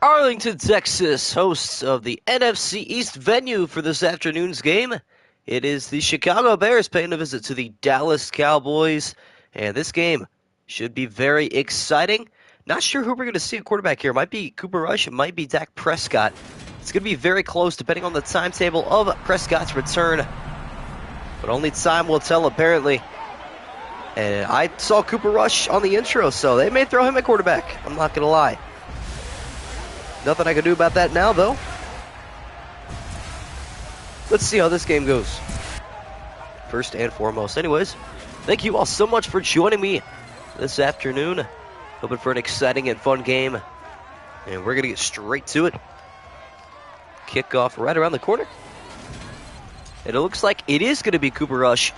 Arlington, Texas, hosts of the NFC East venue for this afternoon's game. It is the Chicago Bears paying a visit to the Dallas Cowboys, and this game should be very exciting. Not sure who we're going to see at quarterback here. It might be Cooper Rush, it might be Dak Prescott. It's going to be very close depending on the timetable of Prescott's return, but only time will tell apparently. And I saw Cooper Rush on the intro, so they may throw him at quarterback. I'm not going to lie. Nothing I can do about that now, though. Let's see how this game goes. First and foremost. Anyways, thank you all so much for joining me this afternoon. Hoping for an exciting and fun game. And we're going to get straight to it. Kickoff right around the corner. And it looks like it is going to be Cooper Rush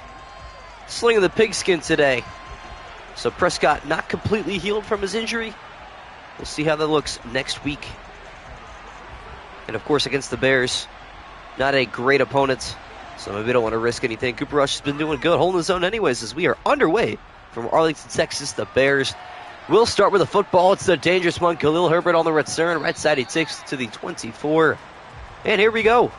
slinging the pigskin today. So Prescott not completely healed from his injury. We'll see how that looks next week. And of course against the Bears, not a great opponent, so maybe we don't want to risk anything. Cooper Rush has been doing good, holding his own anyways as we are underway from Arlington, Texas. The Bears will start with a football. It's the dangerous one, Khalil Herbert on the return. Right side he takes to the 24. And here we go.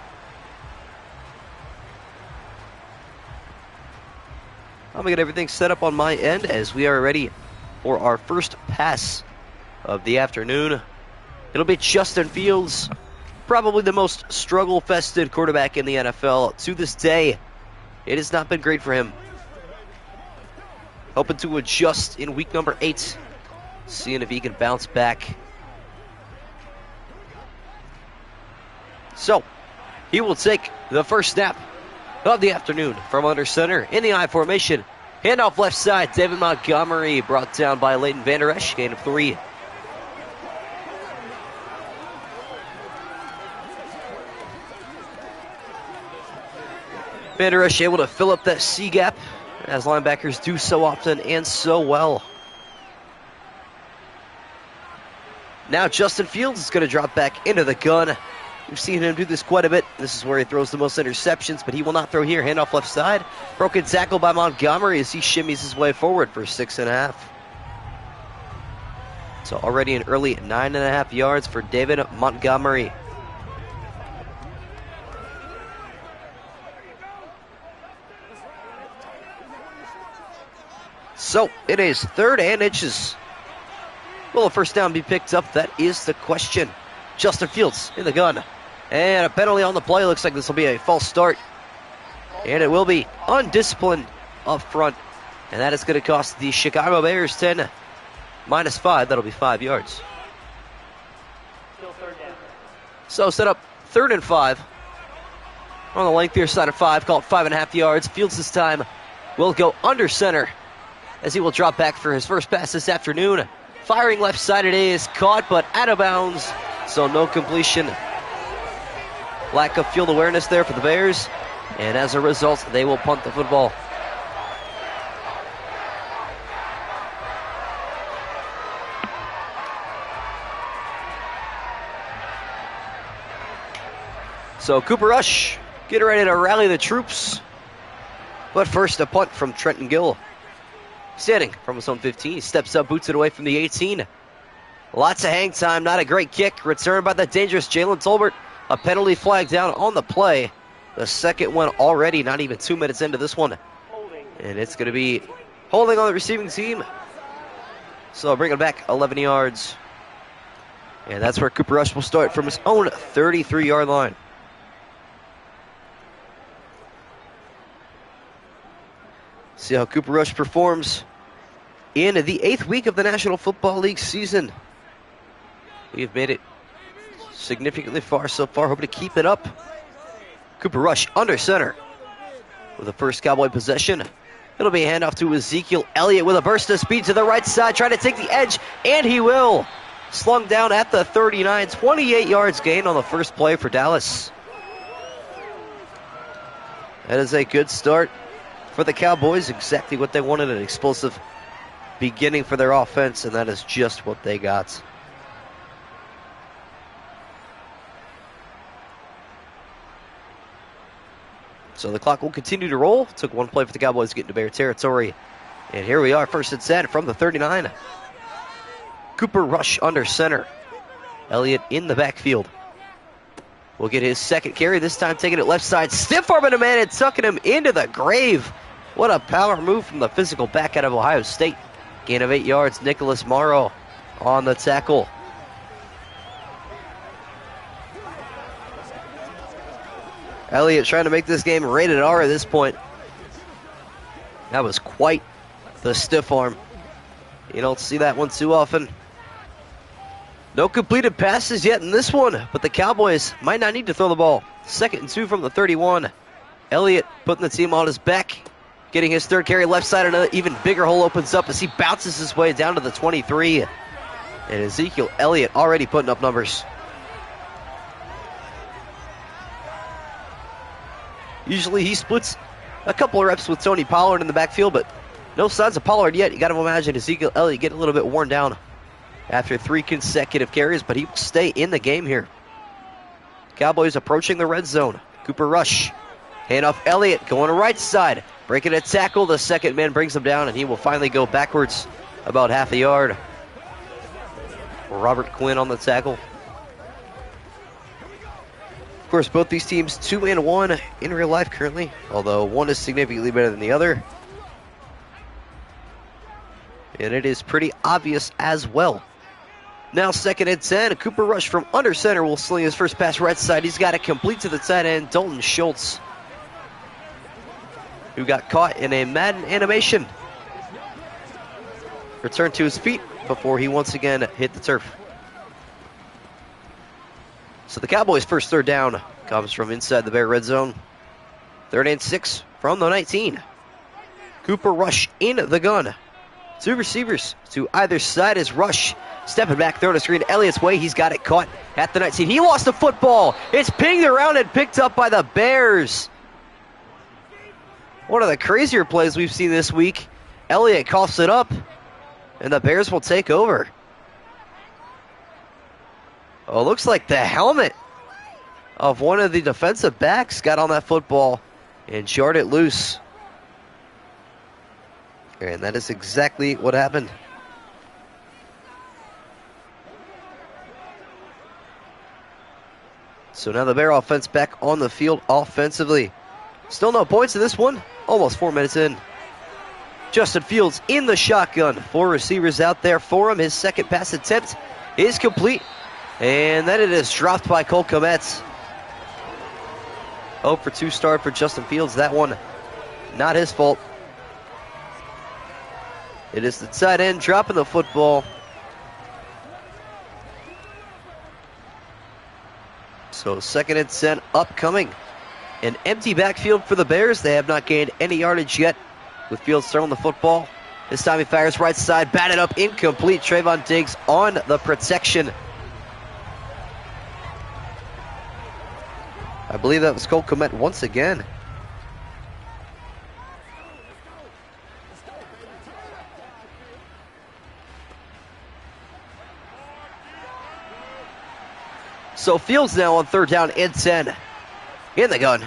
I'm going to get everything set up on my end as we are ready for our first pass of the afternoon. It'll be Justin Fields, probably the most struggle-fested quarterback in the NFL to this day. It has not been great for him. Hoping to adjust in week number 8, seeing if he can bounce back. So, he will take the first snap of the afternoon from under center in the I formation. Handoff left side, David Montgomery brought down by Leighton Vander Esch, gain of 3. Vander Esch able to fill up that C gap, as linebackers do so often and so well. Now Justin Fields is going to drop back into the gun. We've seen him do this quite a bit. This is where he throws the most interceptions, but he will not throw here. Handoff left side. Broken tackle by Montgomery as he shimmies his way forward for 6.5. So already an early 9.5 yards for David Montgomery. So it is 3rd and inches. Will a first down be picked up? That is the question. Justin Fields in the gun. And a penalty on the play. Looks like this will be a false start. And it will be undisciplined up front. And that is going to cost the Chicago Bears 10 minus 5. That'll be 5 yards. Still 3rd down. So set up 3rd and 5. On the lengthier side of 5. Call it 5.5 yards. Fields this time will go under center, as he will drop back for his first pass this afternoon. Firing left side, it is caught, but out of bounds, so no completion. Lack of field awareness there for the Bears, and as a result, they will punt the football. So Cooper Rush getting ready to rally the troops, but first a punt from Trenton Gill. Standing from his own 15, he steps up, boots it away from the 18. Lots of hang time, not a great kick. Returned by the dangerous Jalen Tolbert. A penalty flag down on the play. The second one already, not even 2 minutes into this one. And it's going to be holding on the receiving team. So bring it back 11 yards. And that's where Cooper Rush will start from his own 33-yard line. See how Cooper Rush performs in the 8th week of the National Football League season. We have made it significantly far so far, hoping to keep it up. Cooper Rush under center with the first Cowboy possession. It'll be a handoff to Ezekiel Elliott with a burst of speed to the right side, trying to take the edge, and he will. Slung down at the 39, 28 yards gained on the first play for Dallas. That is a good start for the Cowboys, exactly what they wanted, an explosive beginning for their offense, and that is just what they got. So the clock will continue to roll. Took one play for the Cowboys to get into Bear territory. And here we are, 1st and 10 from the 39. Cooper Rush under center. Elliott in the backfield. Will get his second carry, this time taking it left side. Stiff arming a man and tucking him into the grave. What a power move from the physical back out of Ohio State. Gain of 8 yards, Nicholas Morrow on the tackle. Elliott trying to make this game rated R at this point. That was quite the stiff arm. You don't see that one too often. No completed passes yet in this one, but the Cowboys might not need to throw the ball. 2nd and 2 from the 31. Elliott putting the team on his back, getting his third carry left side, and an even bigger hole opens up as he bounces his way down to the 23. And Ezekiel Elliott already putting up numbers. Usually he splits a couple of reps with Tony Pollard in the backfield, but no signs of Pollard yet. You got to imagine Ezekiel Elliott getting a little bit worn down after 3 consecutive carries, but he will stay in the game here. Cowboys approaching the red zone. Cooper Rush. Hand off Elliott, going right side. Breaking a tackle. The second man brings him down, and he will finally go backwards about half a yard. Robert Quinn on the tackle. Of course, both these teams 2-1 in real life currently, although one is significantly better than the other. And it is pretty obvious as well. Now 2nd and 10. Cooper Rush from under center will sling his first pass right side. He's got it complete to the tight end, Dalton Schultz, who got caught in a Madden animation. Returned to his feet before he once again hit the turf. So the Cowboys' first third down comes from inside the Bear red zone. 3rd and 6 from the 19. Cooper Rush in the gun. 2 receivers to either side as Rush stepping back, throwing a screen Elliott's way. He's got it caught at the 19. He lost the football. It's pinged around and picked up by the Bears. One of the crazier plays we've seen this week. Elliott coughs it up, and the Bears will take over. Oh, looks like the helmet of one of the defensive backs got on that football and jarred it loose. And that is exactly what happened. So now the Bear offense back on the field offensively. Still no points in this one. Almost 4 minutes in. Justin Fields in the shotgun. 4 receivers out there for him. His second pass attempt is complete. And then it is dropped by Cole Kmet. 0 for 2 start for Justin Fields. That one, not his fault. It is the tight end dropping the football. So 2nd and 10 upcoming. An empty backfield for the Bears. They have not gained any yardage yet with Fields throwing the football. This time he fires right side, batted up, incomplete. Trayvon Diggs on the protection. I believe that was Cole Kmet once again. So Fields now on 3rd down and 10. In the gun.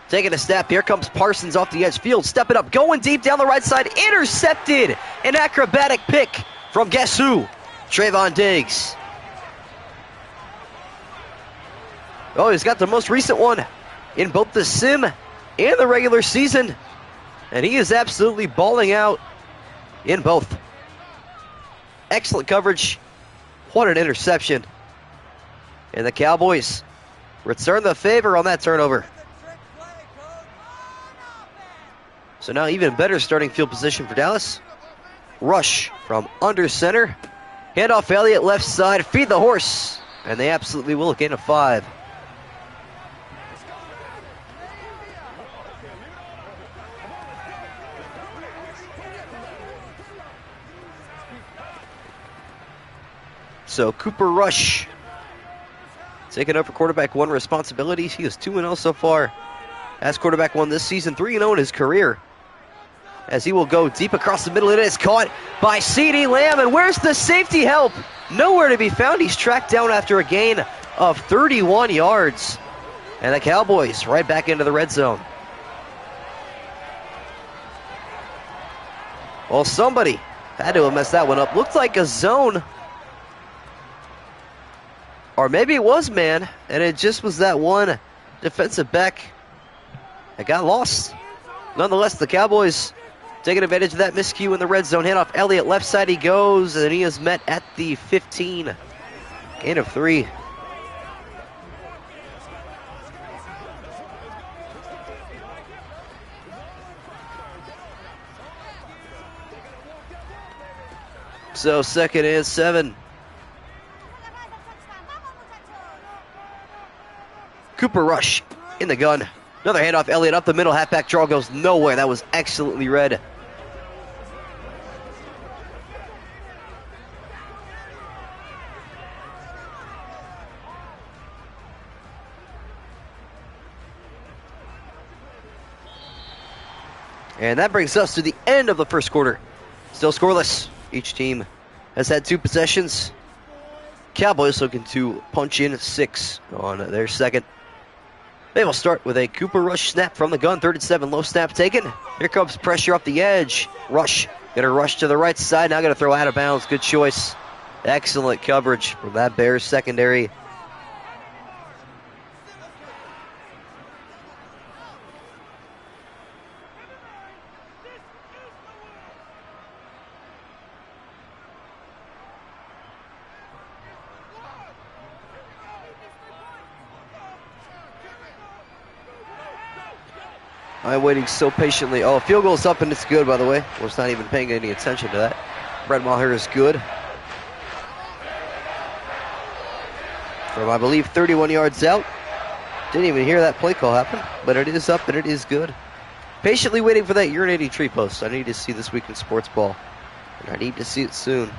Taking a snap. Here comes Parsons off the edge. Fields stepping up, going deep down the right side. Intercepted. An acrobatic pick from guess who? Trayvon Diggs. Oh, he's got the most recent one in both the sim and the regular season. And he is absolutely balling out in both. Excellent coverage. What an interception. And the Cowboys return the favor on that turnover. So now even better starting field position for Dallas. Rush from under center. Handoff Elliott left side. Feed the horse. And they absolutely will gain a 5. So Cooper Rush taking over quarterback 1 responsibilities. He is 2-0 so far as quarterback 1 this season, 3-0 in his career. As he will go deep across the middle. It is caught by CeeDee Lamb. And where's the safety help? Nowhere to be found. He's tracked down after a gain of 31 yards. And the Cowboys right back into the red zone. Well, somebody had to have messed that one up. Looked like a zone. Or maybe it was man, and it just was that one defensive back that got lost. Nonetheless, the Cowboys taking advantage of that miscue in the red zone. Handoff Elliott, left side he goes, and he is met at the 15. Gain of 3. So 2nd and 7. Cooper Rush in the gun. Another handoff, Elliott up the middle. Halfback draw goes nowhere. That was excellently read. And that brings us to the end of the first quarter. Still scoreless. Each team has had 2 possessions. Cowboys looking to punch in 6 on their second. They will start with a Cooper Rush snap from the gun. 3rd and 7, low snap taken. Here comes pressure off the edge. Rush, gonna rush to the right side. Now gonna throw out of bounds. Good choice. Excellent coverage from that Bears secondary. I'm waiting so patiently. Oh, field goal's up and it's good, by the way. I was not even paying any attention to that. Brett Maher is good. From, I believe, 31 yards out. Didn't even hear that play call happen, but it is up and it is good. Patiently waiting for that urinating tree post. I need to see this week in sports ball, and I need to see it soon.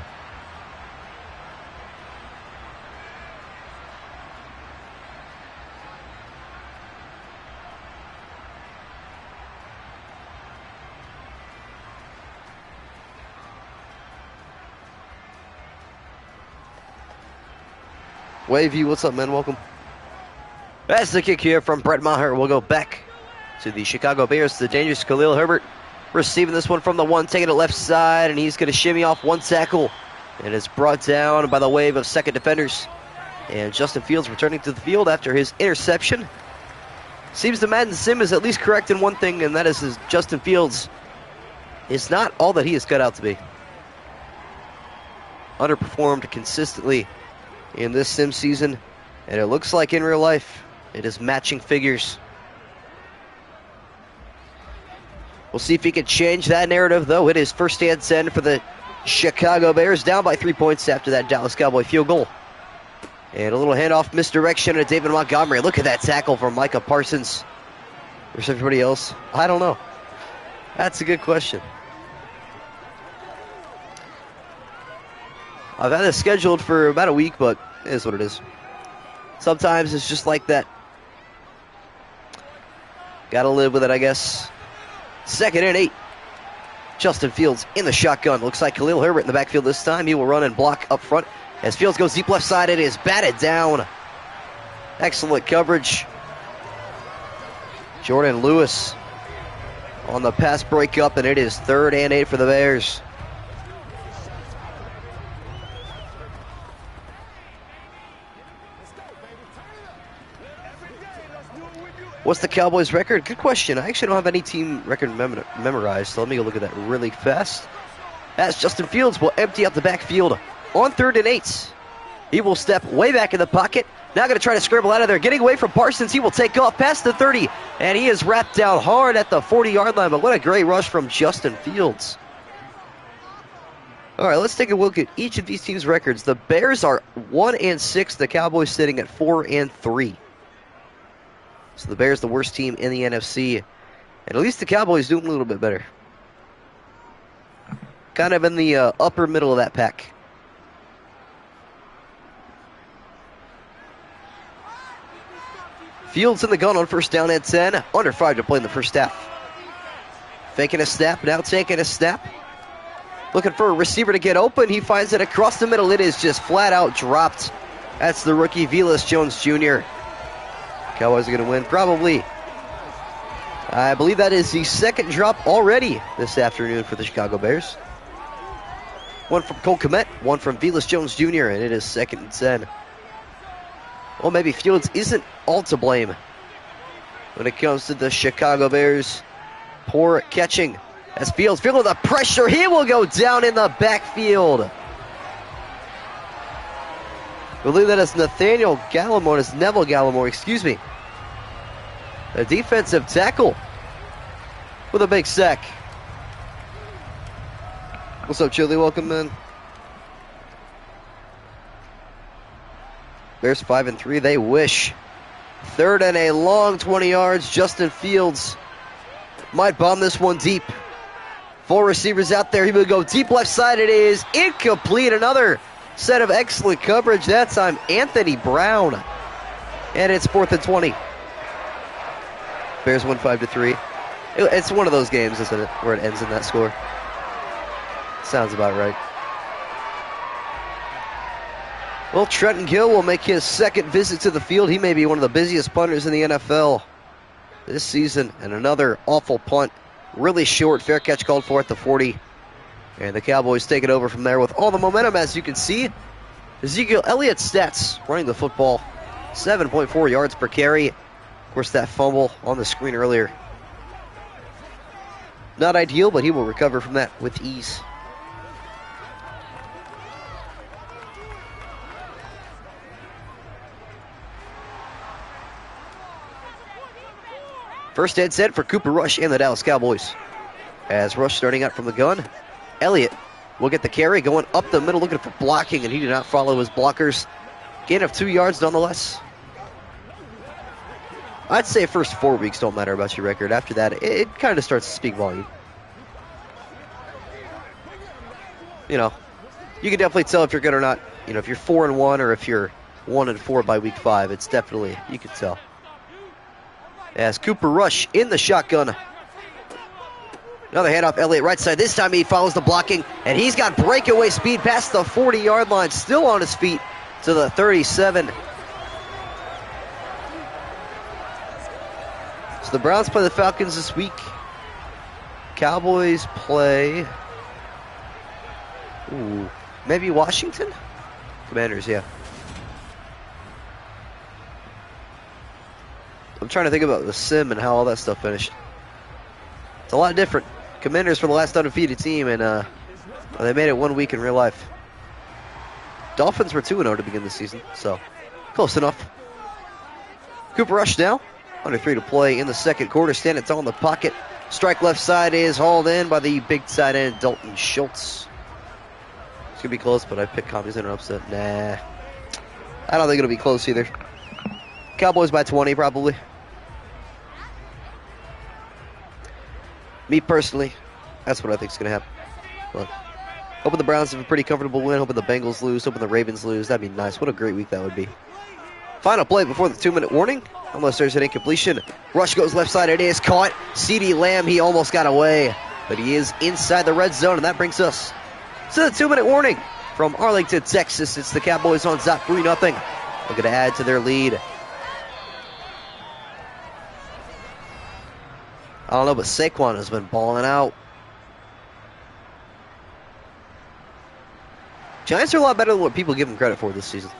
Wavey, what's up, man? Welcome. That's the kick here from Brett Maher. We'll go back to the Chicago Bears. The dangerous Khalil Herbert receiving this one from the 1, taking it left side, and he's going to shimmy off 1 tackle. And it's brought down by the wave of second defenders. And Justin Fields returning to the field after his interception. Seems the Madden sim is at least correct in one thing, and that is his Justin Fields is not all that he is cut out to be. Underperformed consistently in this sim season, and it looks like in real life it is matching figures. We'll see if he can change that narrative, though. It is 1st and 10 for the Chicago Bears, down by 3 points after that Dallas Cowboy field goal. And a little handoff misdirection to David Montgomery. Look at that tackle from Micah Parsons. Where's everybody else? I don't know. That's a good question. I've had this scheduled for about a week, but it is what it is. Sometimes it's just like that. Gotta live with it, I guess. 2nd and 8. Justin Fields in the shotgun. Looks like Khalil Herbert in the backfield this time. He will run and block up front. As Fields goes deep left side, it is batted down. Excellent coverage. Jordan Lewis on the pass breakup, and it is 3rd and 8 for the Bears. What's the Cowboys' record? Good question. I actually don't have any team record memorized, so let me go look at that really fast. As Justin Fields will empty out the backfield on 3rd and 8. He will step way back in the pocket. Now going to try to scramble out of there. Getting away from Parsons. He will take off past the 30, and he is wrapped down hard at the 40-yard line. But what a great rush from Justin Fields. All right, let's take a look at each of these teams' records. The Bears are 1 and 6. The Cowboys sitting at 4 and 3. So the Bears the worst team in the NFC. And at least the Cowboys doing a little bit better. Kind of in the upper middle of that pack. Fields in the gun on 1st down and 10. Under 5 to play in the first half. Faking a snap, now taking a snap. Looking for a receiver to get open. He finds it across the middle. It is just flat out dropped. That's the rookie Velus Jones Jr. Cowboys are going to win, probably. I believe that is the 2nd drop already this afternoon for the Chicago Bears. One from Cole Kmet, one from Velus Jones Jr., and it is 2nd and 10. Well, maybe Fields isn't all to blame when it comes to the Chicago Bears. Poor catching as Fields feeling the pressure. He will go down in the backfield. I believe that is Neville Gallimore, excuse me. A defensive tackle with a big sack. What's up, Chili? Welcome in. Bears 5-3. They wish. 3rd and a long 20 yards. Justin Fields might bomb this one deep. 4 receivers out there. He will go deep left side. It is incomplete. Another set of excellent coverage. That time, Anthony Brown. And it's 4th and 20. Bears win 5-3. It's one of those games, isn't it, where it ends in that score? Sounds about right. Well, Trenton Gill will make his 2nd visit to the field. He may be one of the busiest punters in the NFL this season. And another awful punt. Really short. Fair catch called for at the 40. And the Cowboys take it over from there with all the momentum, as you can see. Ezekiel Elliott's stats running the football. 7.4 yards per carry. Of course, that fumble on the screen earlier. Not ideal, but he will recover from that with ease. First dead set for Cooper Rush and the Dallas Cowboys. As Rush starting out from the gun. Elliott will get the carry, going up the middle, looking for blocking, and he did not follow his blockers. Gain of 2 yards nonetheless. I'd say first 4 weeks don't matter about your record. After that, it kind of starts to speak volume. You know, you can definitely tell if you're good or not. You know, if you're 4-1 or if you're 1-4 by week 5, it's definitely, you can tell. As Cooper Rush in the shotgun. Another handoff, Elliott right side. This time he follows the blocking, and he's got breakaway speed past the 40-yard line, still on his feet to the 37. So the Browns play the Falcons this week. Cowboys play... Ooh, maybe Washington? Commanders, yeah. I'm trying to think about the sim and how all that stuff finished. It's a lot different. Commanders for the last undefeated team, and they made it 1 week in real life. Dolphins were 2-0 to begin the season, so close enough. Cooper Rush now, under 3 to play in the 2nd quarter. Standing tall in the pocket. Strike left side is hauled in by the big tight end, Dalton Schultz. It's going to be close, but I picked Commies in an upset. Nah. I don't think it'll be close either. Cowboys by 20, probably. Me personally, that's what I think is going to happen. But hoping the Browns have a pretty comfortable win. Hoping the Bengals lose. Hoping the Ravens lose. That'd be nice. What a great week that would be. Final play before the 2-minute warning. Unless there's an incompletion. Rush goes left side. It is caught. CeeDee Lamb, he almost got away. But he is inside the red zone. And that brings us to the 2-minute warning from Arlington, Texas. It's the Cowboys on top 3-0. Looking to add to their lead. I don't know, but Saquon has been balling out. Giants are a lot better than what people give them credit for this season.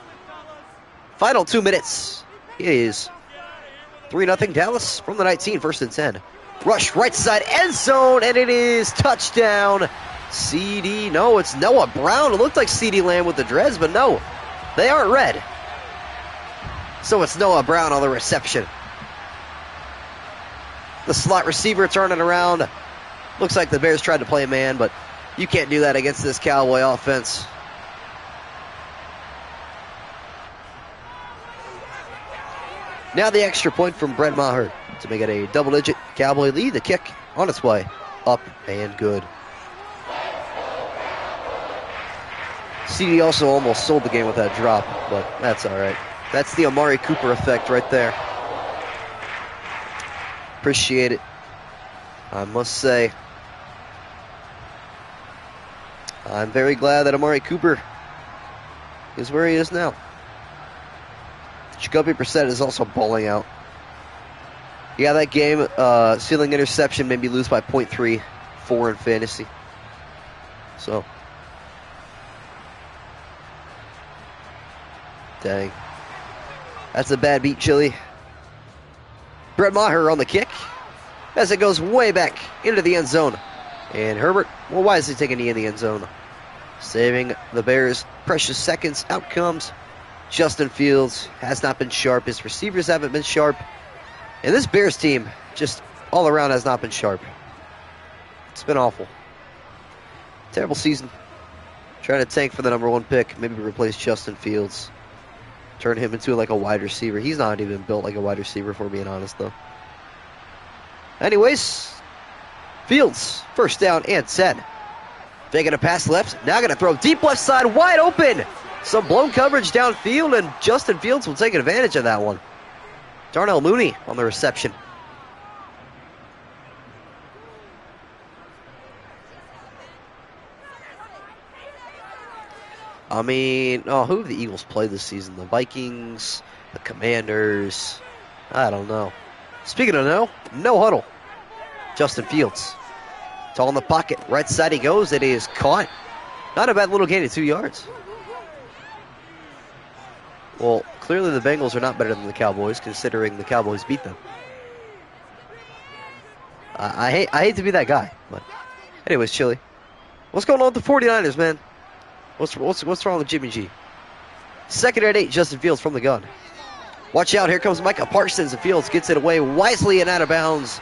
Final 2 minutes. It is 3-0 Dallas from the 19, 1st and 10. Rush right side end zone, and it is touchdown. CeeDee, no, it's Noah Brown. It looked like CeeDee Lamb with the dreads, but no, they aren't red. So it's Noah Brown on the reception. The slot receiver turning around. Looks like the Bears tried to play man, but you can't do that against this Cowboy offense. Now the extra point from Brett Maher to make it a double-digit Cowboy lead. The kick on its way up and good. CeeDee also almost sold the game with that drop, but that's all right. That's the Amari Cooper effect right there. Appreciate it. I must say, I'm very glad that Amari Cooper is where he is now. Jacoby Brissett is also balling out. Yeah, that game, ceiling interception made me lose by 0.34 in fantasy. So, dang. That's a bad beat, Chili. Brett Maher on the kick as it goes way back into the end zone. And Herbert, well, why is he taking a knee in the end zone? Saving the Bears precious seconds. Out comes Justin Fields. Has not been sharp. His receivers haven't been sharp. And this Bears team just all around has not been sharp. It's been awful. Terrible season. Trying to tank for the #1 pick. Maybe replace Justin Fields. Turn him into like a wide receiver. He's not even built like a wide receiver, for being honest, though. Anyways, Fields, first down and 10. Taking a pass left. Now going to throw deep left side, wide open. Some blown coverage downfield, and Justin Fields will take advantage of that one. Darnell Mooney on the reception. I mean, who have the Eagles played this season? The Vikings, the Commanders. I don't know. Speaking of no huddle. Justin Fields. Tall in the pocket. Right side he goes. It is caught. Not a bad little gain of 2 yards. Well, clearly the Bengals are not better than the Cowboys, considering the Cowboys beat them. I hate to be that guy, but anyways, Chili. What's going on with the 49ers, man? What's wrong with Jimmy G? Second and 8, Justin Fields from the gun. Watch out, here comes Micah Parsons. And Fields gets it away wisely and out of bounds.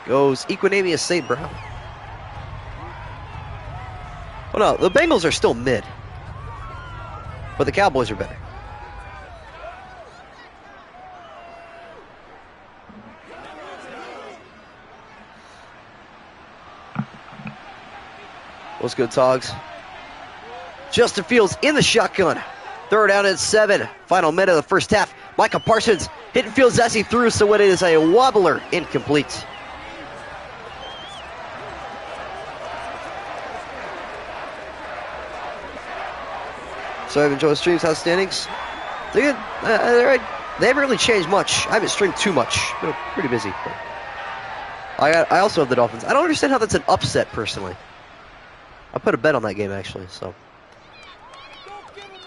Goes Equanimeous St. Brown. Well, no, the Bengals are still mid. But the Cowboys are better. What's good, Togs? Justin Fields in the shotgun. Third down and 7. Final minute of the first half. Micah Parsons hitting Fields as he threw, so it is a wobbler, incomplete. So I've enjoyed streams. How's standings? They're good. They're right. They haven't really changed much. I haven't streamed too much. Been pretty busy. I also have the Dolphins. I don't understand how that's an upset, personally. I put a bet on that game, actually, so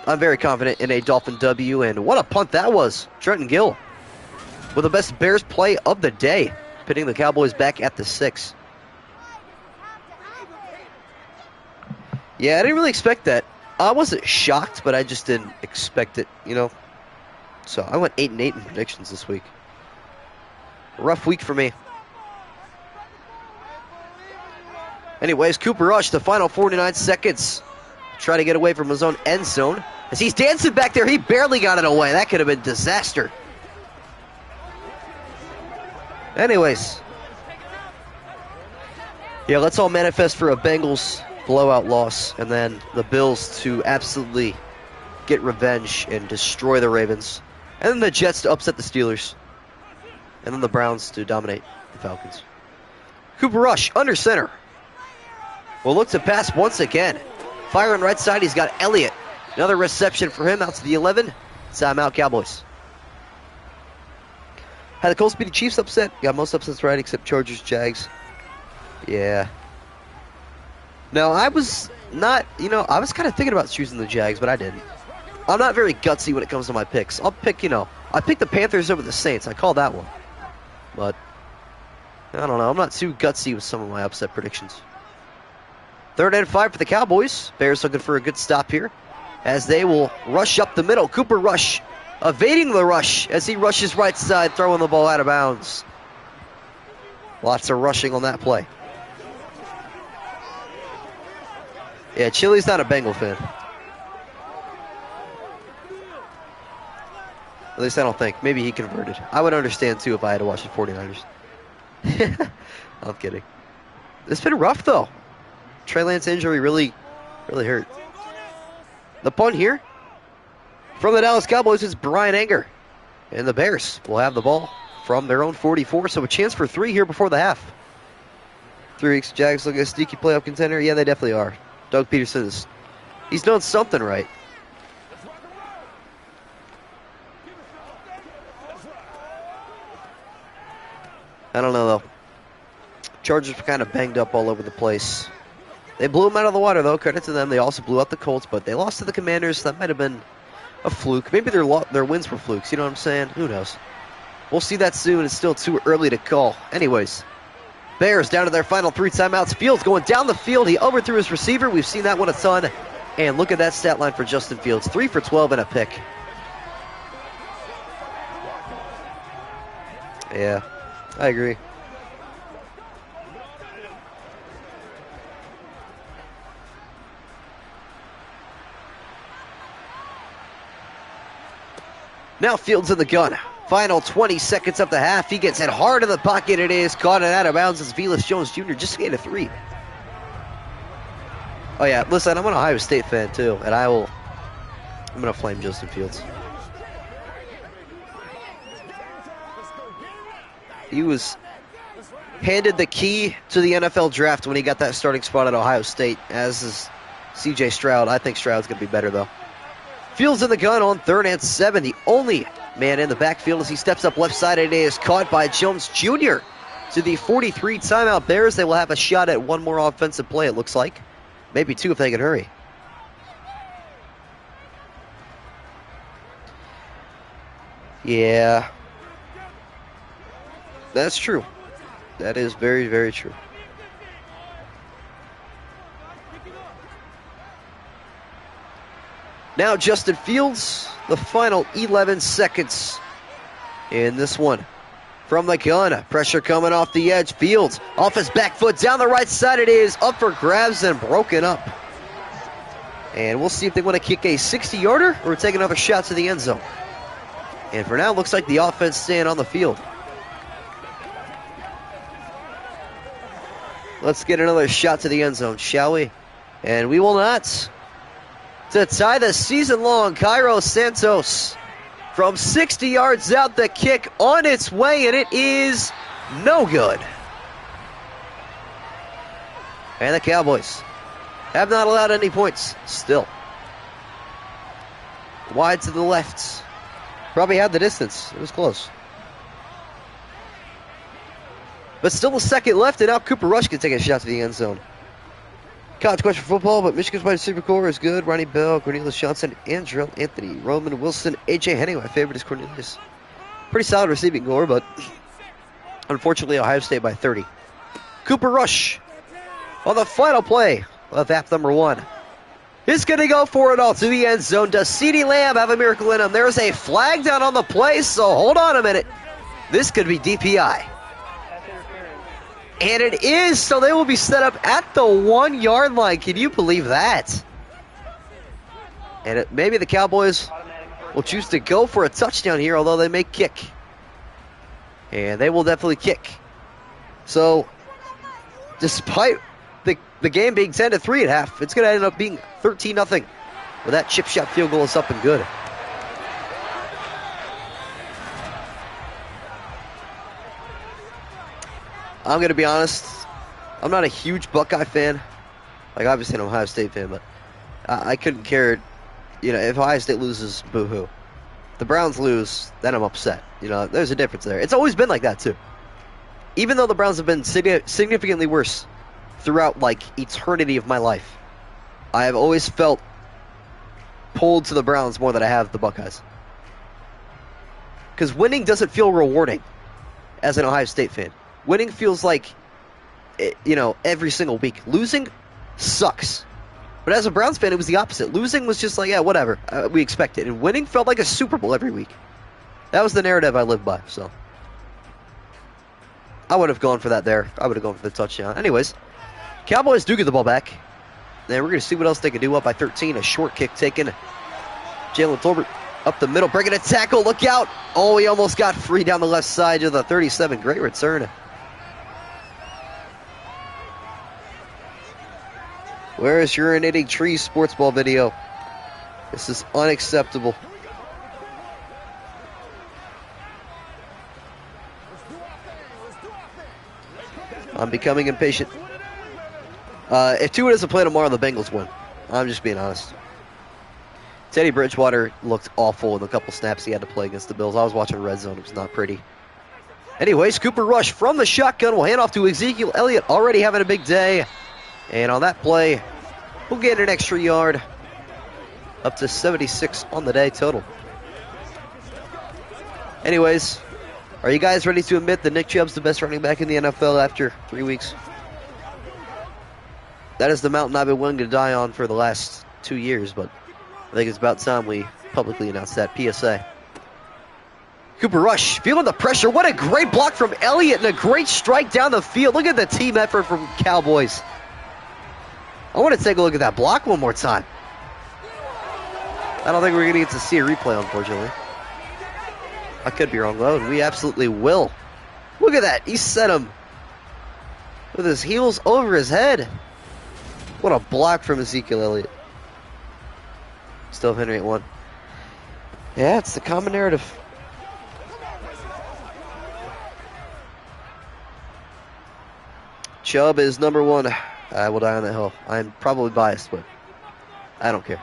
I'm very confident in a Dolphin W, and what a punt that was. Trenton Gill with the best Bears play of the day, pitting the Cowboys back at the 6. Yeah, I didn't really expect that. I wasn't shocked, but I just didn't expect it, you know. So I went 8-8 in predictions this week. Rough week for me. Anyways, Cooper Rush, the final 49 seconds. Try to get away from his own end zone. As he's dancing back there, he barely got it away. That could have been disaster. Anyways. Yeah, let's all manifest for a Bengals blowout loss, and then the Bills to absolutely get revenge and destroy the Ravens, and then the Jets to upset the Steelers, and then the Browns to dominate the Falcons. Cooper Rush under center will look to pass once again. Firing right side, he's got Elliott. Another reception for him out to the 11. Timeout, Cowboys. Had the Colts beat the Chiefs upset. Got most upsets right except Chargers, Jags. Yeah. No, I was not, I was kind of thinking about choosing the Jags, but I didn't. I'm not very gutsy when it comes to my picks. I'll pick, I picked the Panthers over the Saints. I call that one. But, I don't know. I'm not too gutsy with some of my upset predictions. 3rd and 5 for the Cowboys. Bears looking for a good stop here as they will rush up the middle. Cooper Rush evading the rush as he rushes right side, throwing the ball out of bounds. Lots of rushing on that play. Yeah, Chili's not a Bengal fan. At least I don't think. Maybe he converted. I would understand, too, if I had to watch the 49ers. I'm kidding. It's been rough, though. Trey Lance injury really hurt. The punt here from the Dallas Cowboys is Brian Anger. And the Bears will have the ball from their own 44. So a chance for 3 here before the half. 3 weeks, Jags look at a sneaky playoff contender. Yeah, they definitely are. Doug Peterson he's done something right. I don't know, though. Chargers were kind of banged up all over the place. They blew them out of the water, though. Credit to them. They also blew out the Colts, but they lost to the Commanders. That might have been a fluke. Maybe their wins were flukes. You know what I'm saying? Who knows? We'll see that soon. It's still too early to call. Anyways, Bears down to their final 3 timeouts. Fields going down the field. He overthrew his receiver. We've seen that one a ton. And look at that stat line for Justin Fields. 3 for 12 and a pick. Yeah, I agree. Now Fields in the gun. Final 20 seconds up the half. He gets it hard in the pocket. It is caught and out of bounds as Velus Jones Jr. just gained a 3. Oh yeah, listen, I'm an Ohio State fan too, and I'm gonna flame Justin Fields. He was handed the key to the NFL draft when he got that starting spot at Ohio State, as is C.J. Stroud. I think Stroud's gonna be better though. Fields in the gun on 3rd and 7. The only man in the backfield as he steps up left side. It is caught by Jones Jr. To the 43 timeout Bears. They will have a shot at one more offensive play, it looks like. Maybe 2 if they can hurry. Yeah. That's true. That is very, very true. Now Justin Fields, the final 11 seconds in this one. From the gun, pressure coming off the edge. Fields off his back foot, down the right side. It is up for grabs and broken up. And we'll see if they want to kick a 60-yarder or take another shot to the end zone. And for now, it looks like the offense staying on the field. Let's get another shot to the end zone, shall we? And we will not. To tie the season-long, Cairo Santos from 60 yards out, the kick on its way, and it is no good. And the Cowboys have not allowed any points still. Wide to the left. Probably had the distance. It was close. But still a second left, and now Cooper Rush can take a shot to the end zone. College question for football, but Michigan's wide receiver core is good. Ronnie Bell, Cornelius Johnson, Andrell Anthony, Roman Wilson, A.J. Henning. My favorite is Cornelius. Pretty solid receiving core, but unfortunately Ohio State by 30. Cooper Rush on the final play of app number 1. He's going to go for it all to the end zone. Does CeeDee Lamb have a miracle in him? There's a flag down on the play, so hold on a minute. This could be DPI. And it is, so they will be set up at the 1-yard line. Can you believe that? And maybe the Cowboys will choose to go for a touchdown here, although they may kick. And they will definitely kick. So, despite the game being 10-3 at half, it's going to end up being 13-0. But that chip shot field goal is up and good. I'm going to be honest, I'm not a huge Buckeye fan. Like, obviously, I'm an Ohio State fan, but I couldn't care. You know, if Ohio State loses, boo-hoo. If the Browns lose, then I'm upset. You know, there's a difference there. It's always been like that, too. Even though the Browns have been significantly worse throughout, like, eternity of my life, I have always felt pulled to the Browns more than I have the Buckeyes. Because winning doesn't feel rewarding as an Ohio State fan. Winning feels like, you know, every single week. Losing sucks. But as a Browns fan, it was the opposite. Losing was just like, yeah, whatever. We expect it. And winning felt like a Super Bowl every week. That was the narrative I lived by, so. I would have gone for that there. I would have gone for the touchdown. Anyways, Cowboys do get the ball back. Then we're going to see what else they can do up by 13. A short kick taken. Jalen Tolbert up the middle, breaking a tackle. Look out. Oh, he almost got free down the left side to the 37. Great return. Where is urinating tree sports ball video? This is unacceptable. I'm becoming impatient. If Tua doesn't play tomorrow, the Bengals win. I'm just being honest. Teddy Bridgewater looked awful in the couple snaps he had to play against the Bills. I was watching Red Zone. It was not pretty. Anyways, Cooper Rush from the shotgun will hand off to Ezekiel Elliott, already having a big day. And on that play, we'll get an extra yard. up to 76 on the day total. Anyways, are you guys ready to admit that Nick Chubb's the best running back in the NFL after 3 weeks? That is the mountain I've been willing to die on for the last 2 years, but I think it's about time we publicly announce that. PSA. Cooper Rush, feeling the pressure. What a great block from Elliott and a great strike down the field. Look at the team effort from Cowboys. I want to take a look at that block one more time. I don't think we're going to get to see a replay, unfortunately. I could be wrong, though, and we absolutely will. Look at that. He set him with his heels over his head. What a block from Ezekiel Elliott. Still Henry at 1. Yeah, it's the common narrative. Chubb is number 1. I will die on that hill. I'm probably biased, but I don't care.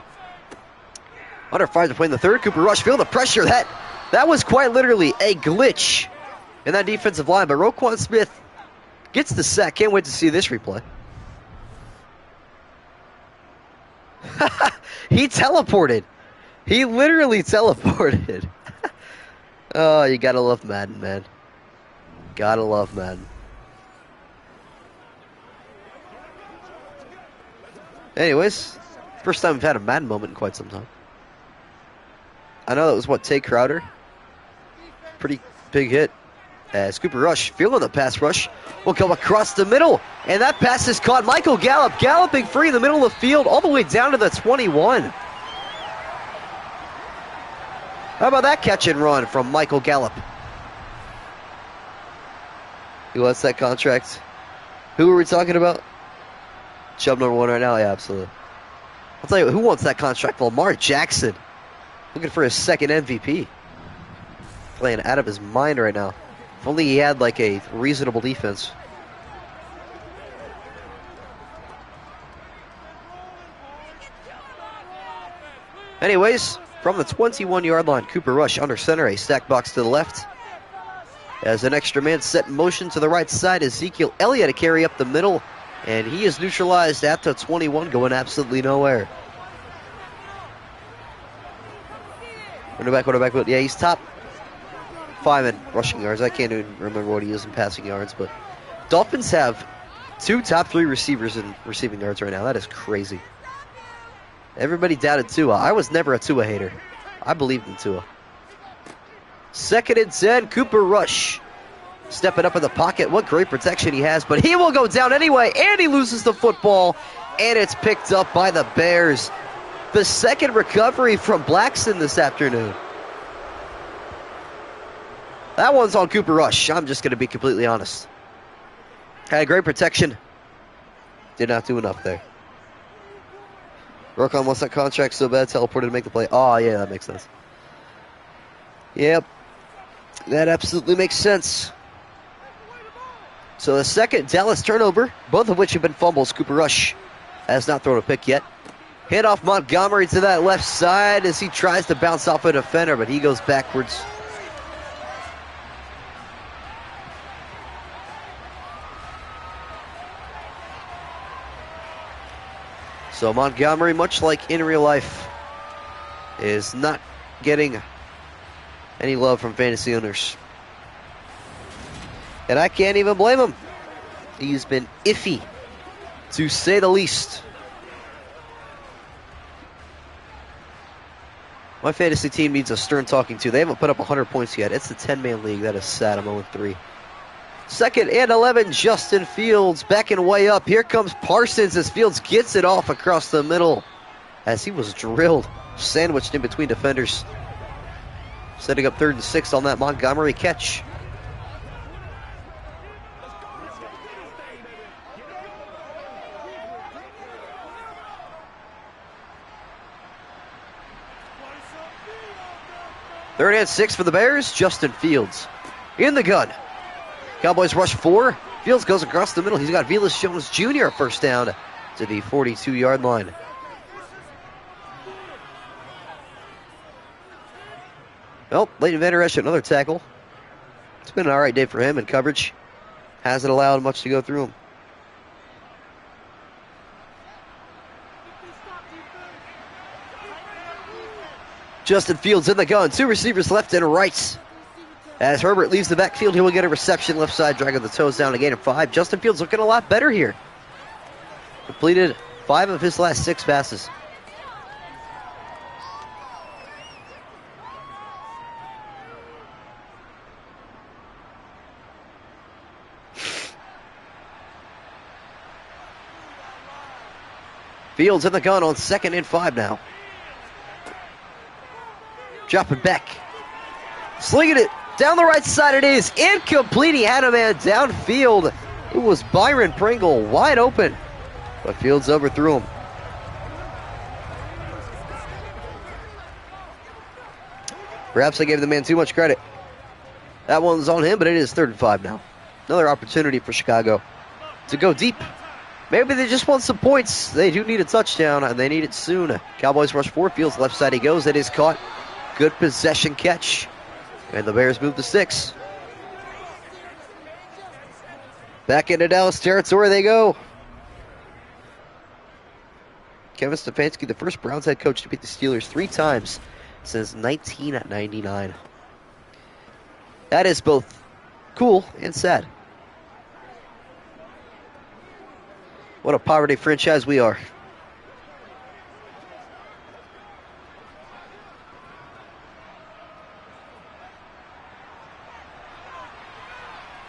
Under 5 to play in the third. Cooper Rush, feel the pressure. That was quite literally a glitch in that defensive line, but Roquan Smith gets the sack. Can't wait to see this replay. He teleported. He literally teleported. Oh, you gotta love Madden, man. Gotta love Madden. Anyways, first time we've had a Madden moment in quite some time. I know that was what, Tay Crowder? Pretty big hit. As Cooper Rush, feeling the pass rush, will come across the middle. And that pass is caught. Michael Gallup galloping free in the middle of the field, all the way down to the 21. How about that catch and run from Michael Gallup? He wants that contract. Who are we talking about? Chubb number 1 right now? Yeah, absolutely. I'll tell you who wants that contract. Lamar Jackson. Looking for his second MVP. Playing out of his mind right now. If only he had like a reasonable defense. Anyways, from the 21-yard line, Cooper Rush under center, a stack box to the left. As an extra man set in motion to the right side, Ezekiel Elliott to carry up the middle. And he is neutralized at the 21, going absolutely nowhere. Quarterback. Yeah, he's top 5 in rushing yards. I can't even remember what he is in passing yards, but Dolphins have 2 top 3 receivers in receiving yards right now. That is crazy. Everybody doubted Tua. I was never a Tua hater. I believed in Tua. 2nd and 10, Cooper Rush. Stepping up in the pocket. What great protection he has, but he will go down anyway, and he loses the football, and it's picked up by the Bears. The second recovery from Blackson this afternoon. That one's on Cooper Rush. I'm just going to be completely honest. Had great protection. Did not do enough there. Roquan wants that contract so bad, teleported to make the play. Oh, yeah, that makes sense. Yep. That absolutely makes sense. So the second Dallas turnover, both of which have been fumbles. Cooper Rush has not thrown a pick yet. Hit off Montgomery to that left side as he tries to bounce off a defender, but he goes backwards. So Montgomery, much like in real life, is not getting any love from fantasy owners. And I can't even blame him. He's been iffy, to say the least. My fantasy team needs a stern talking to. They haven't put up 100 points yet. It's a 10-man league. That is sad. I'm 0-3. 2nd and 11, Justin Fields backing way up. Here comes Parsons as Fields gets it off across the middle as he was drilled, sandwiched in between defenders. Setting up 3rd and 6 on that Montgomery catch. Third and 6 for the Bears. Justin Fields in the gun. Cowboys rush 4. Fields goes across the middle. He's got Velus Jones Jr. first down to the 42-yard line. Well, Leighton Vander Esch, another tackle. It's been an all right day for him in coverage. Hasn't allowed much to go through him. Justin Fields in the gun. Two receivers left and right. As Herbert leaves the backfield, he will get a reception left side, dragging the toes down, a gain of 5. Justin Fields looking a lot better here. Completed 5 of his last 6 passes. Fields in the gun on 2nd and 5 now. Dropping back. Slinging it down the right side. It is incomplete. He had a man downfield. It was Byron Pringle wide open, but Fields overthrew him. Perhaps I gave the man too much credit. That one's on him, but it is 3rd and 5 now. Another opportunity for Chicago to go deep. Maybe they just want some points. They do need a touchdown, and they need it soon. Cowboys rush 4. Fields left side he goes. It is caught. Good possession catch. And the Bears move to 6. Back into Dallas territory they go. Kevin Stefanski, the first Browns head coach to beat the Steelers 3 times since 1999. That is both cool and sad. What a poverty franchise we are.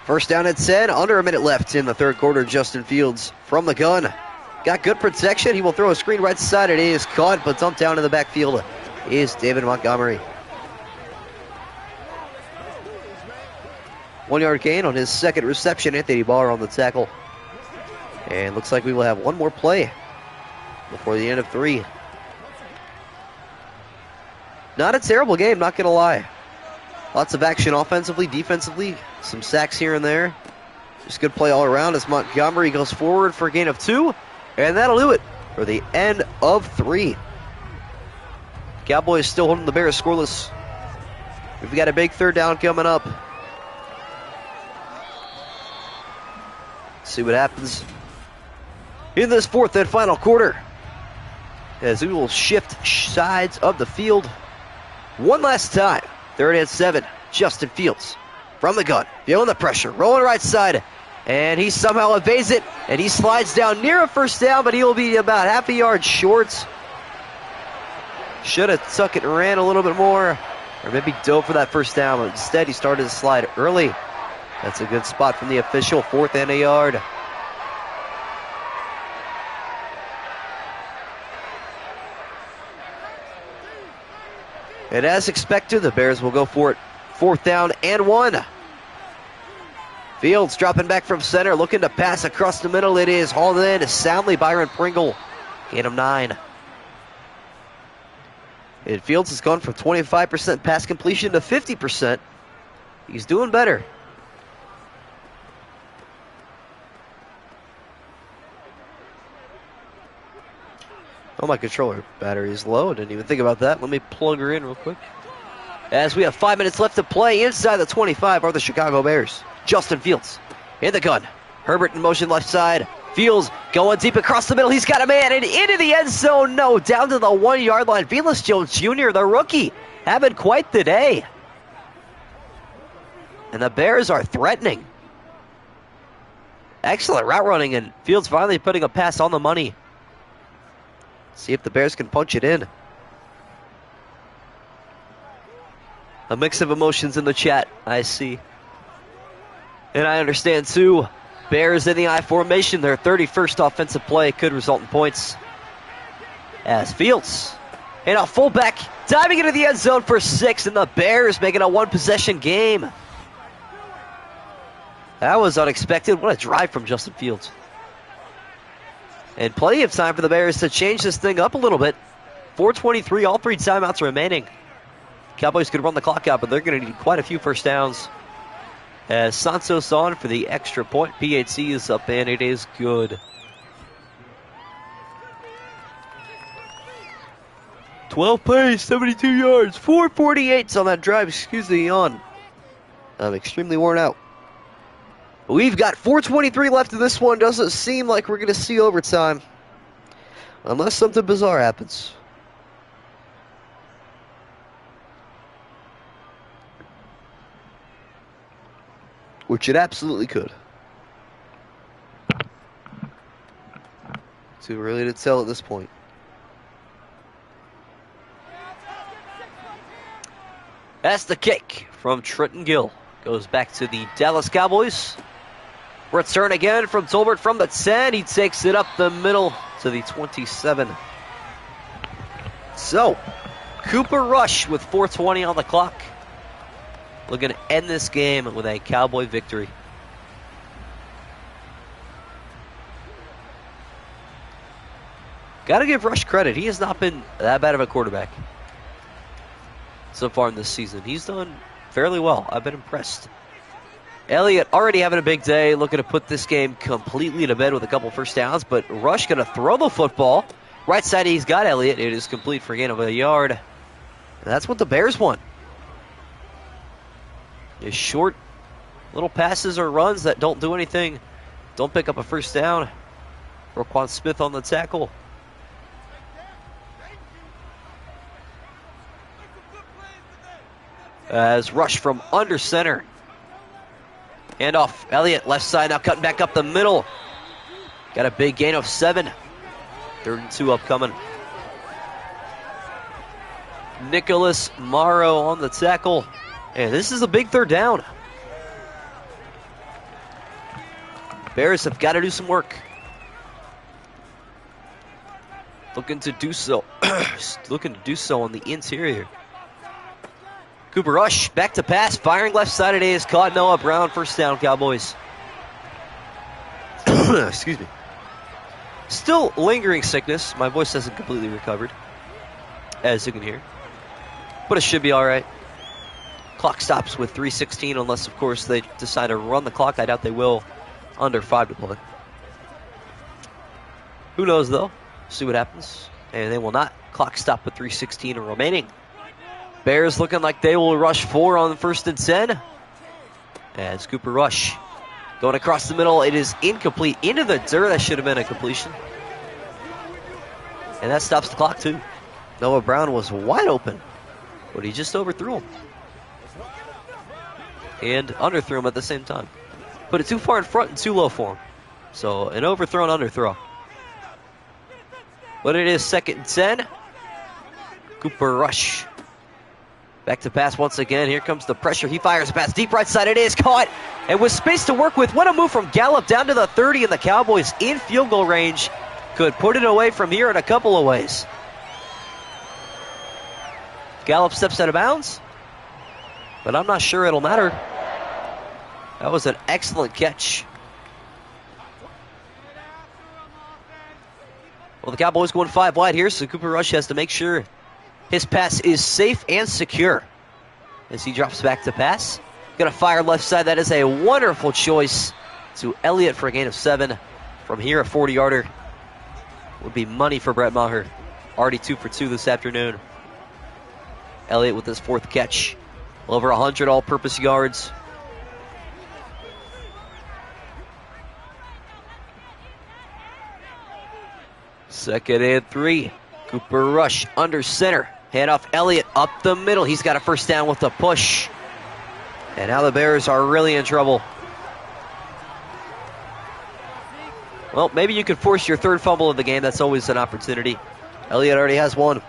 First down at 10, under a minute left in the 3rd quarter. Justin Fields from the gun. Got good protection. He will throw a screen right side. It is caught, but dumped down in the backfield is David Montgomery. 1 yard gain on his 2nd reception. Anthony Barr on the tackle. And looks like we will have one more play before the end of 3. Not a terrible game, not going to lie. Lots of action offensively, defensively. Some sacks here and there. Just good play all around as Montgomery goes forward for a gain of 2. And that'll do it for the end of 3. Cowboys still holding the Bears scoreless. We've got a big 3rd down coming up. See what happens in this 4th and final quarter, as we will shift sides of the field one last time. 3rd and 7. Justin Fields from the gun, feeling the pressure, rolling right side, and he somehow evades it, and he slides down near a 1st down, but he will be about half a yard short. Should have tucked it and ran a little bit more, or maybe dove for that 1st down, but instead he started to slide early. That's a good spot from the official. 4th and a yard. And as expected, the Bears will go for it. 4th down and 1. Fields dropping back from center, looking to pass across the middle. It is hauled in soundly. Byron Pringle. Gain of 9. And Fields has gone from 25% pass completion to 50%. He's doing better. Oh, my controller battery is low. I didn't even think about that. Let me plug her in real quick. As we have 5 minutes left to play, inside the 25 are the Chicago Bears. Justin Fields in the gun. Herbert in motion left side. Fields going deep across the middle. He's got a man and into the end zone. No, down to the 1 yard line. Velus Jones Jr., the rookie, having quite the day. And the Bears are threatening. Excellent route running, and Fields finally putting a pass on the money. See if the Bears can punch it in. A mix of emotions in the chat, I see. And I understand too. Bears in the I formation. Their 31st offensive play could result in points. As Fields and a fullback diving into the end zone for 6, and the Bears making a 1-possession game. That was unexpected. What a drive from Justin Fields. And plenty of time for the Bears to change this thing up a little bit. 4:23, all 3 timeouts remaining. Cowboys could run the clock out, but they're going to need quite a few 1st downs. As Santos on for the extra point. PAT is up, and it is good. 12 plays, 72 yards, 4:48 on that drive. Excuse the yawn. I'm extremely worn out. We've got 4:23 left in this one. Doesn't seem like we're going to see overtime, unless something bizarre happens. which it absolutely could. Too early to tell at this point. That's the kick from Trenton Gill. Goes back to the Dallas Cowboys. Return again from Tolbert from the 10. He takes it up the middle to the 27. So, Cooper Rush with 4:20 on the clock. Looking to end this game with a Cowboy victory. Got to give Rush credit. He has not been that bad of a quarterback so far in this season. He's done fairly well. I've been impressed. Elliott already having a big day, looking to put this game completely to bed with a couple first downs, but Rush going to throw the football. Right side, he's got Elliott. It is complete for a gain of a yard. And that's what the Bears want. Is short little passes or runs that don't do anything. Don't pick up a first down. Roquan Smith on the tackle. As Rush from under center. Hand off. Elliott left side now cutting back up the middle. Got a big gain of 7. 3rd and 2 upcoming. Nicholas Morrow on the tackle. And this is a big 3rd down. Bears have got to do some work. Looking to do so. Looking to do so on the interior. Cooper Rush, back to pass, firing left side today is caught. Noah Brown, first down, Cowboys. Excuse me. Still lingering sickness. My voice hasn't completely recovered, as you can hear. But it should be all right. Clock stops with 3:16, unless, of course, they decide to run the clock. I doubt they will. Under 5 to play. Who knows, though? See what happens. And they will not. Clock stop with 3:16 remaining. Bears looking like they will rush 4 on the 1st and 10. As Cooper Rush going across the middle. It is incomplete. Into the dirt. That should have been a completion. And that stops the clock, too. Noah Brown was wide open, but he just overthrew him. And underthrew him at the same time. Put it too far in front and too low for him. So an overthrow and underthrow. But it is 2nd and 10. Cooper Rush. Back to pass once again. Here comes the pressure. He fires a pass deep right side. It is caught. And with space to work with, what a move from Gallup down to the 30, and the Cowboys in field goal range could put it away from here in a couple of ways. Gallup steps out of bounds, but I'm not sure it'll matter. That was an excellent catch. Well, the Cowboys going 5 wide here, so Cooper Rush has to make sure his pass is safe and secure as he drops back to pass. Gonna fire left side. That is a wonderful choice to Elliott for a gain of 7. From here, a 40-yarder would be money for Brett Maher. Already 2 for 2 this afternoon. Elliott with his 4th catch. Over 100 all-purpose yards. Second and 3. Cooper Rush under center. Hand off Elliott up the middle. He's got a first down with a push. And now the Bears are really in trouble. Well, maybe you could force your 3rd fumble of the game. That's always an opportunity. Elliott already has 1.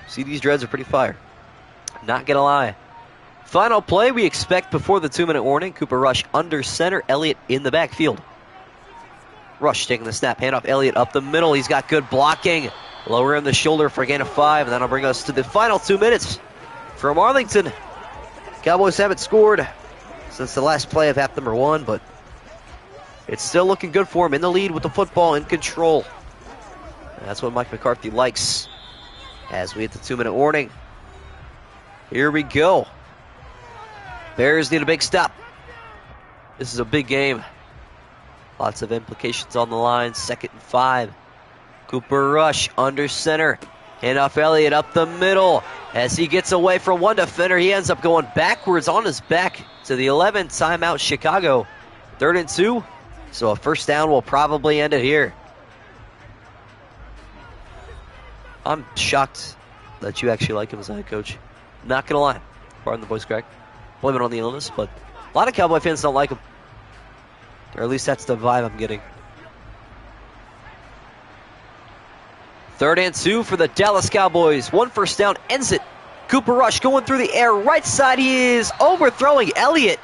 See, these dreads are pretty fire. Not gonna lie. Final play we expect before the 2-minute warning. Cooper Rush under center. Elliott in the backfield. Rush taking the snap. Hand off Elliott up the middle. He's got good blocking. Lower in the shoulder for a gain of 5. And that'll bring us to the final 2 minutes from Arlington. Cowboys haven't scored since the last play of half number 1, but it's still looking good for him in the lead with the football in control. And that's what Mike McCarthy likes as we hit the 2-minute warning. Here we go. Bears need a big stop. This is a big game. Lots of implications on the line. 2nd and 5. Cooper Rush under center. Hand off Elliott up the middle. As he gets away from one defender, he ends up going backwards on his back to the 11. Timeout Chicago. 3rd and 2. So a first down will probably end it here. I'm shocked that you actually like him as a head coach. Not going to lie. Pardon the voice crack. blame it on the illness, but a lot of Cowboy fans don't like him. Or at least that's the vibe I'm getting. 3rd and 2 for the Dallas Cowboys. 1 first down ends it. Cooper Rush going through the air. Right side, he is overthrowing Elliott.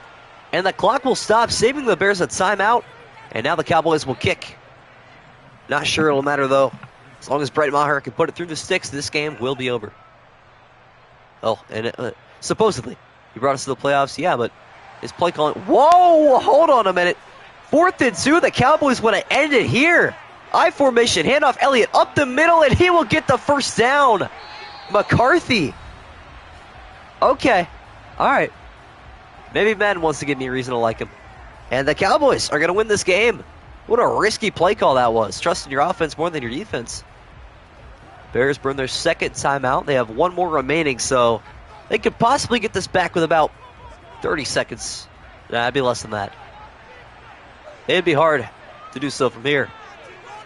And the clock will stop, saving the Bears a timeout. And now the Cowboys will kick. Not sure it'll matter, though. As long as Brett Maher can put it through the sticks, this game will be over. Oh, and supposedly, he brought us to the playoffs. Yeah, but his play calling. Whoa, hold on a minute. 4th and 2, the Cowboys want to end it here. I formation, handoff Elliott up the middle, and he will get the first down. McCarthy. Okay, all right. Maybe Madden wants to give me a reason to like him. And the Cowboys are going to win this game. What a risky play call that was. Trusting your offense more than your defense. Bears burn their 2nd timeout. They have 1 more remaining, so they could possibly get this back with about 30 seconds. Nah, it'd be less than that. It'd be hard to do so from here.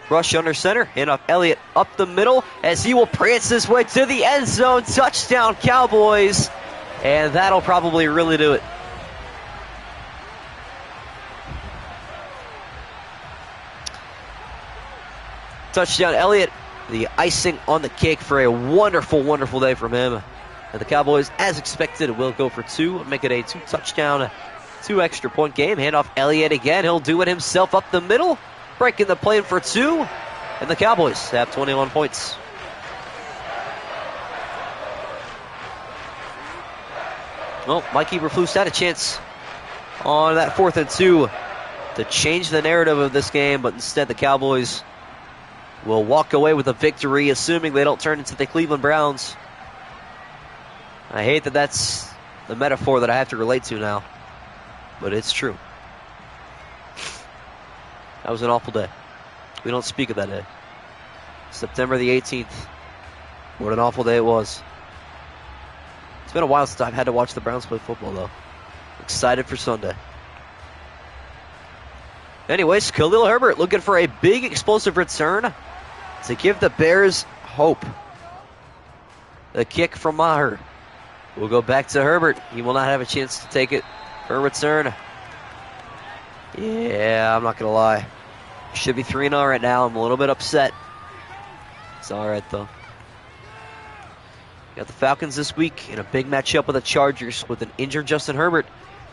Rush under center, handoff Elliott up the middle as he will prance his way to the end zone. Touchdown, Cowboys. And that'll probably really do it. Touchdown, Elliott. The icing on the cake for a wonderful, wonderful day from him. And the Cowboys, as expected, will go for 2, make it a 2-touchdown, 2 extra point game. Handoff Elliott again. He'll do it himself up the middle. Breaking the plane for 2. And the Cowboys have 21 points. Well, Mike Eberflus had a chance on that 4th and 2 to change the narrative of this game, but instead the Cowboys will walk away with a victory, assuming they don't turn into the Cleveland Browns. I hate that that's the metaphor that I have to relate to now, but it's true. That was an awful day. We don't speak of that day. September the 18th. What an awful day it was. It's been a while since I've had to watch the Browns play football, though. Excited for Sunday. Anyways, Khalil Herbert looking for a big explosive return to give the Bears hope. The kick from Maher will go back to Herbert. He will not have a chance to take it for a return. Yeah, I'm not going to lie. Should be 3-0 right now. I'm a little bit upset. It's all right, though. Got the Falcons this week in a big matchup with the Chargers with an injured Justin Herbert.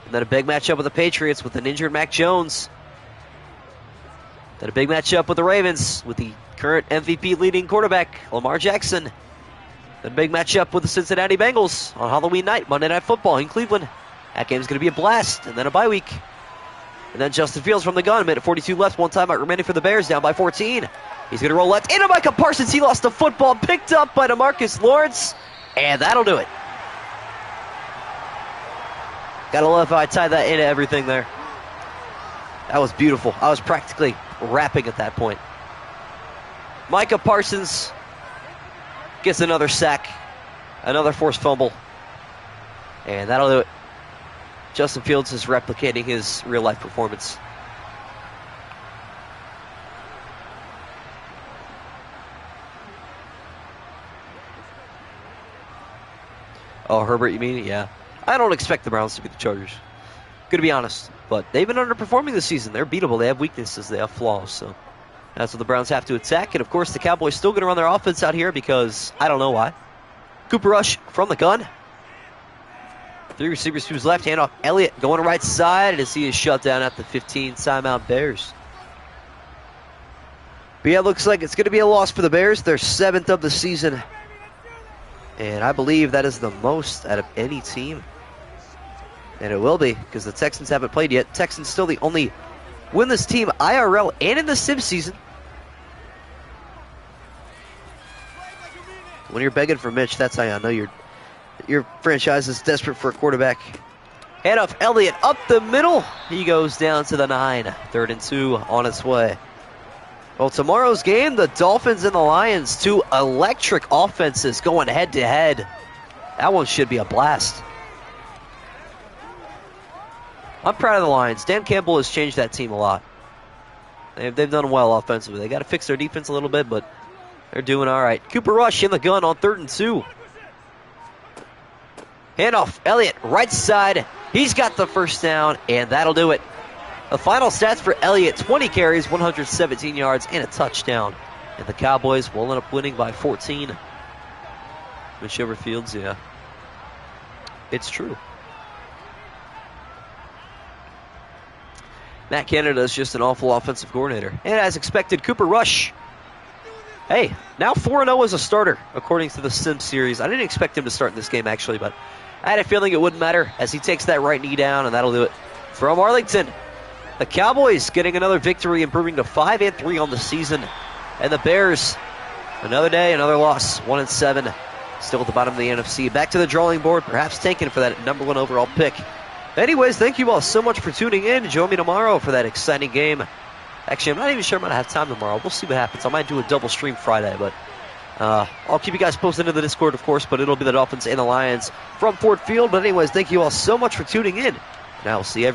And then a big matchup with the Patriots with an injured Mac Jones. Then a big matchup with the Ravens with the current MVP leading quarterback, Lamar Jackson. Then a big matchup with the Cincinnati Bengals on Halloween night, Monday Night Football in Cleveland. That game's going to be a blast. And then a bye week. And then Justin Fields from the gun, minute 42 left, 1 timeout remaining for the Bears, down by 14. He's going to roll left into Micah Parsons. He lost the football, picked up by DeMarcus Lawrence, and that'll do it. Gotta love how I tied that into everything there. That was beautiful. I was practically rapping at that point. Micah Parsons gets another sack, another forced fumble, and that'll do it. Justin Fields is replicating his real-life performance. Oh, Herbert, you mean? Yeah. I don't expect the Browns to beat the Chargers. Gonna be honest. But they've been underperforming this season. They're beatable. They have weaknesses. They have flaws. So that's what the Browns have to attack. And, of course, the Cowboys still gonna run their offense out here because I don't know why. Cooper Rush from the gun. 3 receivers to his left, handoff Elliott going to right side as he is shut down at the 15 timeout Bears. But yeah, it looks like it's going to be a loss for the Bears. Their 7th of the season. And I believe that is the most out of any team. And it will be because the Texans haven't played yet. Texans still the only winless team IRL and in the sim season. When you're begging for Mitch, that's how I know your franchise is desperate for a quarterback. Handoff Elliott up the middle. He goes down to the 9. 3rd and 2 on its way. Well, tomorrow's game, the Dolphins and the Lions, 2 electric offenses going head to head. That one should be a blast. I'm proud of the Lions. Dan Campbell has changed that team a lot. They've done well offensively. They got to fix their defense a little bit, but they're doing all right. Cooper Rush in the gun on 3rd and 2. Handoff, Elliott, right side. He's got the first down, and that'll do it. The final stats for Elliott, 20 carries, 117 yards, and a touchdown. And the Cowboys will end up winning by 14. Whichever fields, yeah. It's true. Matt Canada is just an awful offensive coordinator. And as expected, Cooper Rush. Hey, now 4-0 as a starter, according to the Sim series. I didn't expect him to start in this game, actually, but I had a feeling it wouldn't matter as he takes that right knee down, and that'll do it. From Arlington, the Cowboys getting another victory, improving to 5-3 on the season. And the Bears, another day, another loss, 1-7. Still at the bottom of the NFC. Back to the drawing board, perhaps tanking for that number 1 overall pick. Anyways, thank you all so much for tuning in. Join me tomorrow for that exciting game. Actually, I'm not even sure I'm going to have time tomorrow. We'll see what happens. I might do a double stream Friday, but I'll keep you guys posted into the Discord, of course, but it'll be the Dolphins and the Lions from Ford Field. But anyways, thank you all so much for tuning in. And I will see everyone.